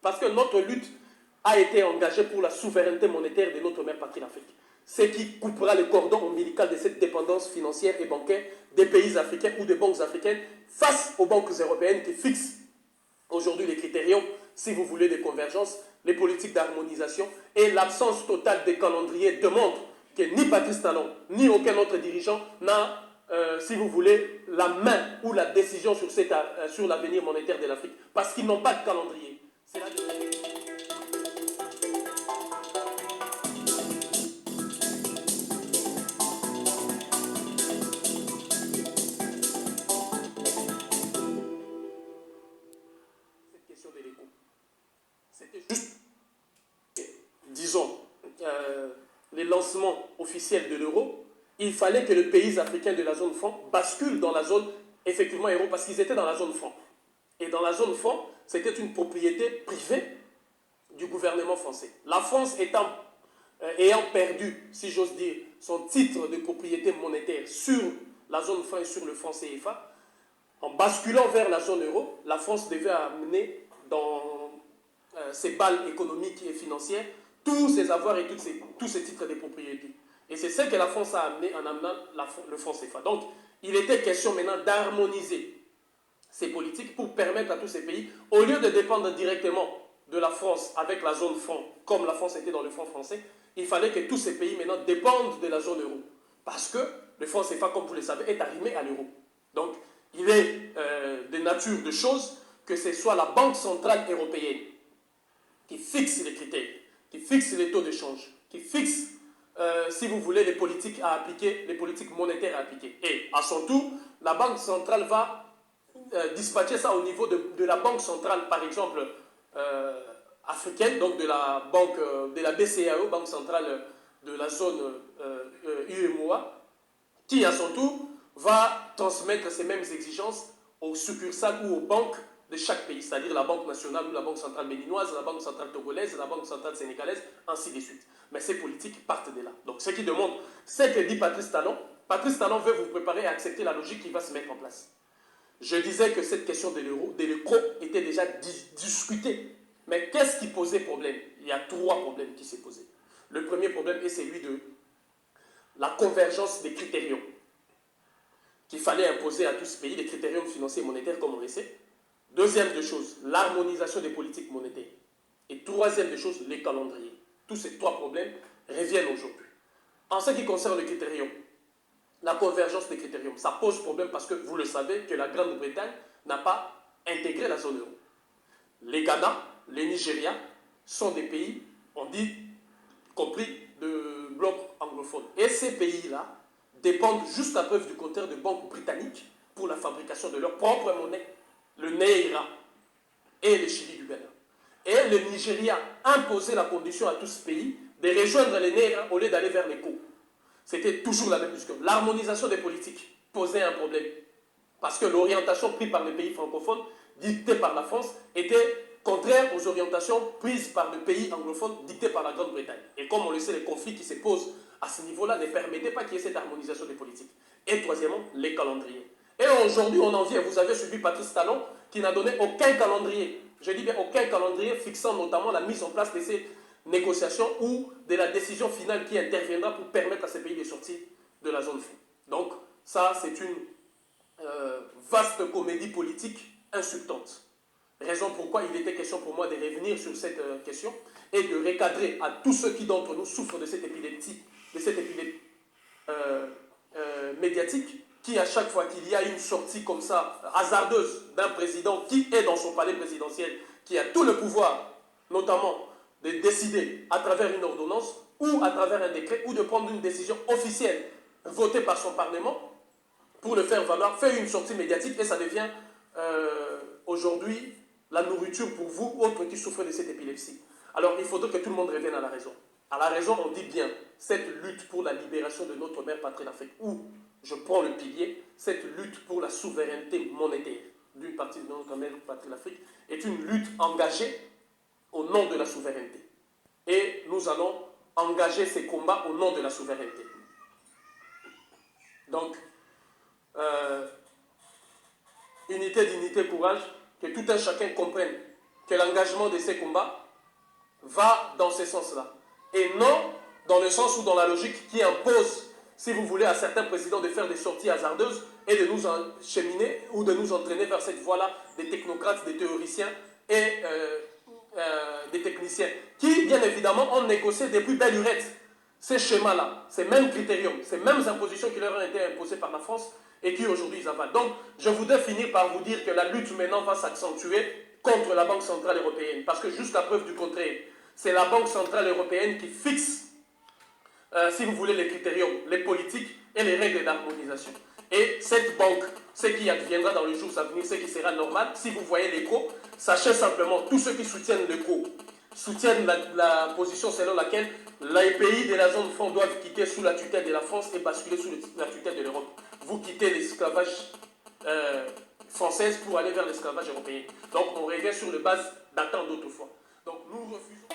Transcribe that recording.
Parce que notre lutte a été engagée pour la souveraineté monétaire de notre mère patrie l'Afrique. Ce qui coupera le cordon ombilical de cette dépendance financière et bancaire des pays africains ou des banques africaines face aux banques européennes qui fixent aujourd'hui les critériums, si vous voulez, de convergence, les politiques d'harmonisation et l'absence totale des calendriers démontrent que ni Patrice Talon, ni aucun autre dirigeant n'a, si vous voulez, la main ou la décision sur l'avenir monétaire de l'Afrique, parce qu'ils n'ont pas de calendrier. C'est là cette question de l'écho. C'était juste, disons, les lancements officiels de l'euro. Il fallait que les pays africains de la zone franc basculent dans la zone, effectivement, euro, parce qu'ils étaient dans la zone franc. Et dans la zone franc, c'était une propriété privée du gouvernement français. La France ayant perdu, si j'ose dire, son titre de propriété monétaire sur la zone franc et sur le franc CFA, en basculant vers la zone euro, la France devait amener dans ses balles économiques et financières tous ses avoirs et tous ses titres de propriété. Et c'est ce que la France a amené en amenant le franc CFA. Donc, il était question maintenant d'harmoniser ces politiques pour permettre à tous ces pays, au lieu de dépendre directement de la France avec la zone franc, comme la France était dans le franc français, il fallait que tous ces pays maintenant dépendent de la zone euro. Parce que le franc CFA, comme vous le savez, est arrimé à l'euro. Donc, il est de nature de choses que ce soit la Banque centrale européenne qui fixe les critères, qui fixe les taux de change, qui fixe, si vous voulez, les politiques à appliquer, les politiques monétaires à appliquer. Et à son tour, la Banque centrale va dispatcher ça au niveau de la Banque centrale, par exemple, africaine, donc de la BCAO, Banque centrale de la zone UEMOA, qui à son tour va transmettre ces mêmes exigences aux succursales ou aux banques de chaque pays, c'est-à-dire la Banque nationale ou la Banque centrale béninoise, la Banque centrale togolaise, la Banque centrale sénégalaise, ainsi de suite. Mais ces politiques partent de là. Donc ce qui demande, c'est que dit Patrice Talon veut vous préparer à accepter la logique qui va se mettre en place. Je disais que cette question de l'euro, de l'éco, était déjà discutée. Mais qu'est-ce qui posait problème? Il y a trois problèmes qui s'est posé. Le premier problème est celui de la convergence des critériums qu'il fallait imposer à tous ces pays, les critériums financiers et monétaires comme on le sait. Deuxième des choses, l'harmonisation des politiques monétaires. Et troisième des choses, les calendriers. Tous ces trois problèmes reviennent aujourd'hui. En ce qui concerne le critérium, la convergence des critériums, ça pose problème parce que vous le savez que la Grande-Bretagne n'a pas intégré la zone euro. Les Ghana, les Nigeria sont des pays, on dit, compris de bloc anglophone. Et ces pays-là dépendent, juste à preuve du contraire, de banques britanniques pour la fabrication de leur propre monnaie, le Naira et le Chili du Bénin. Et le Nigeria a imposé la condition à tous ces pays de rejoindre les Naira au lieu d'aller vers les COP. C'était toujours la même discussion. L'harmonisation des politiques posait un problème. Parce que l'orientation prise par les pays francophones, dictée par la France, était contraire aux orientations prises par le pays anglophone, dictées par la Grande-Bretagne. Et comme on le sait, les conflits qui se posent à ce niveau-là ne permettaient pas qu'il y ait cette harmonisation des politiques. Et troisièmement, les calendriers. Et aujourd'hui, on en vient. Vous avez suivi Patrice Talon qui n'a donné aucun calendrier. Je dis bien aucun calendrier fixant notamment la mise en place de ces négociations ou de la décision finale qui interviendra pour permettre à ces pays de sortir de la zone franc. Donc, ça, c'est une vaste comédie politique insultante. Raison pourquoi il était question pour moi de revenir sur cette question et de recadrer à tous ceux qui d'entre nous souffrent de cette épilepsie, médiatique, qui à chaque fois qu'il y a une sortie comme ça, hasardeuse, d'un président qui est dans son palais présidentiel, qui a tout le pouvoir, notamment de décider à travers une ordonnance ou à travers un décret ou de prendre une décision officielle votée par son Parlement pour le faire valoir, fait une sortie médiatique et ça devient aujourd'hui la nourriture pour vous, autres qui souffrent de cette épilepsie. Alors il faudrait que tout le monde revienne à la raison. À la raison, on dit bien, cette lutte pour la libération de notre mère patrie d'Afrique, où je prends le pilier, cette lutte pour la souveraineté monétaire d'une partie de notre mère patrie d'Afrique, est une lutte engagée au nom de la souveraineté. Et nous allons engager ces combats au nom de la souveraineté. Donc, unité, dignité, courage, que tout un chacun comprenne que l'engagement de ces combats va dans ce sens-là. Et non dans le sens ou dans la logique qui impose, si vous voulez, à certains présidents de faire des sorties hasardeuses et de nous cheminer ou de nous entraîner vers cette voie-là des technocrates, des théoriciens et des techniciens qui, bien évidemment, ont négocié des plus belles lurettes ces schémas-là, ces mêmes critériums, ces mêmes impositions qui leur ont été imposées par la France et qui aujourd'hui ils avalent. Donc, je voudrais finir par vous dire que la lutte maintenant va s'accentuer contre la Banque Centrale Européenne. Parce que jusqu'à preuve du contraire, c'est la Banque Centrale Européenne qui fixe, si vous voulez, les critériums, les politiques et les règles d'harmonisation. Et cette banque, ce qui adviendra dans les jours à venir, ce qui sera normal, si vous voyez l'écho, sachez simplement, tous ceux qui soutiennent l'écho, soutiennent la position selon laquelle les pays de la zone franc doivent quitter sous la tutelle de la France et basculer sous la tutelle de l'Europe. Vous quittez l'esclavage française pour aller vers l'esclavage européen. Donc on revient sur les bases datant d'autrefois. Donc nous refusons...